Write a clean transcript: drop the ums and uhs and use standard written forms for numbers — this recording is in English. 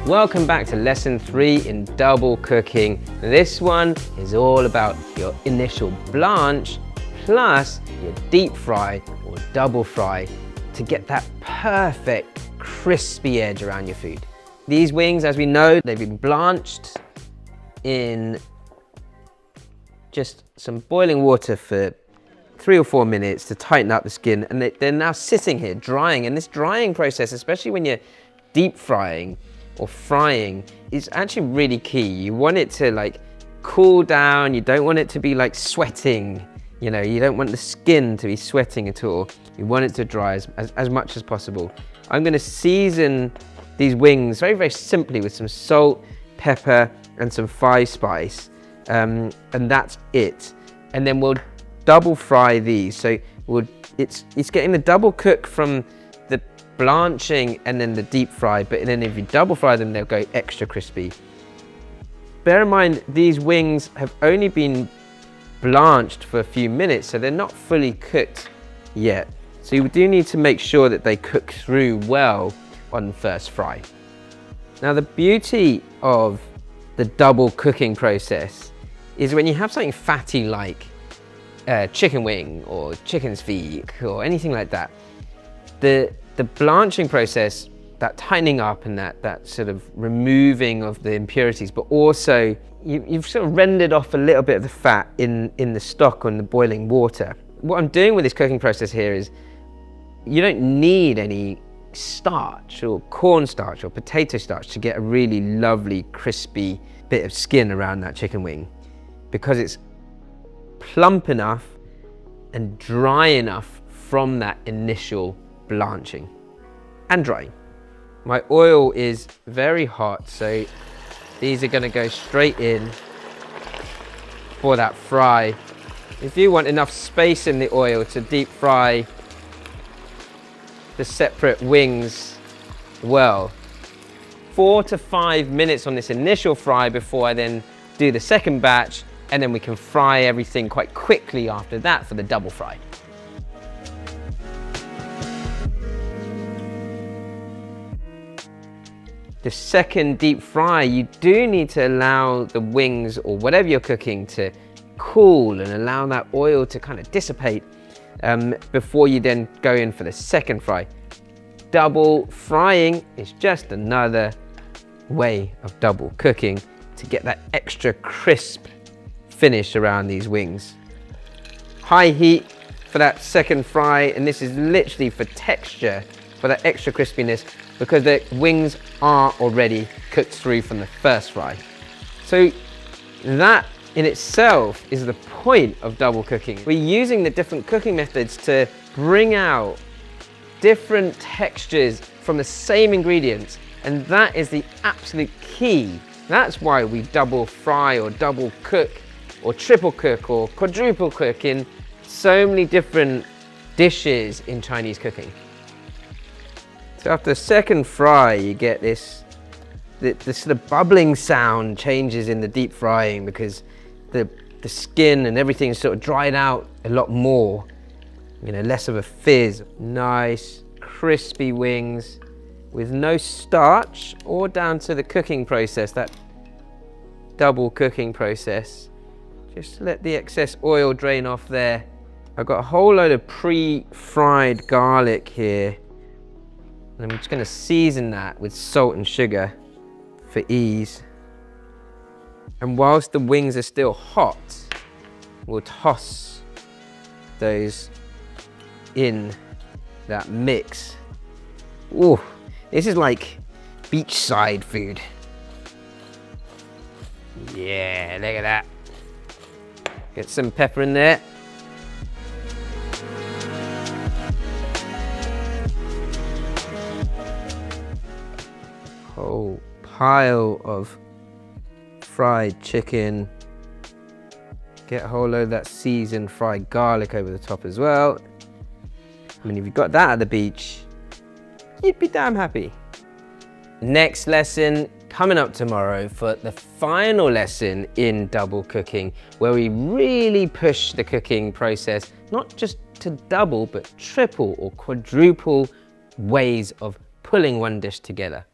Welcome back to lesson 3 in double cooking. This one is all about your initial blanch plus your deep fry or double fry to get that perfect crispy edge around your food. These wings, as we know, they've been blanched in just some boiling water for 3 or 4 minutes to tighten up the skin, and they're now sitting here drying. And this drying process, especially when you're deep frying or frying, is actually really key. You want it to like cool down. You don't want it to be like sweating. You know, you don't want the skin to be sweating at all. You want it to dry as much as possible. I'm going to season these wings very, very simply with some salt, pepper, and some five spice, and that's it. And then we'll double fry these. So it's getting the double cook from the blanching and then the deep fry, but then if you double fry them, they'll go extra crispy. Bear in mind, these wings have only been blanched for a few minutes, so they're not fully cooked yet. So you do need to make sure that they cook through well on the first fry. Now, the beauty of the double cooking process is when you have something fatty like chicken wing or chicken's feet or anything like that, the blanching process, that tightening up and that sort of removing of the impurities, but also you've sort of rendered off a little bit of the fat in the stock on the boiling water. What I'm doing with this cooking process here is you don't need any starch or cornstarch or potato starch to get a really lovely crispy bit of skin around that chicken wing, because it's plump enough and dry enough from that initial blanching and drying. My oil is very hot, so these are going to go straight in for that fry. If you want enough space in the oil to deep fry the separate wings well, 4 to 5 minutes on this initial fry before I then do the second batch, and then we can fry everything quite quickly after that for the double fry. The second deep fry, you do need to allow the wings or whatever you're cooking to cool and allow that oil to kind of dissipate before you then go in for the second fry. Double frying is just another way of double cooking to get that extra crisp finish around these wings. High heat for that second fry, and this is literally for texture, for that extra crispiness, because the wings are already cooked through from the first fry. So that in itself is the point of double cooking. We're using the different cooking methods to bring out different textures from the same ingredients, and that is the absolute key. That's why we double fry or double cook or triple cook or quadruple cook in so many different dishes in Chinese cooking. So after the second fry, you get this sort of bubbling sound changes in the deep frying, because the skin and everything is sort of dried out a lot more, you know, less of a fizz. Nice crispy wings with no starch, or down to the cooking process, that double cooking process. Just let the excess oil drain off there. I've got a whole load of pre-fried garlic here, and I'm just going to season that with salt and sugar for ease. And whilst the wings are still hot, we'll toss those in that mix. Ooh, this is like beachside food. Yeah, look at that. Get some pepper in there. Whole pile of fried chicken. Get a whole load of that seasoned fried garlic over the top as well. I mean, if you got that at the beach, you'd be damn happy. Next lesson coming up tomorrow for the final lesson in double cooking, where we really push the cooking process, not just to double, but triple or quadruple ways of pulling one dish together.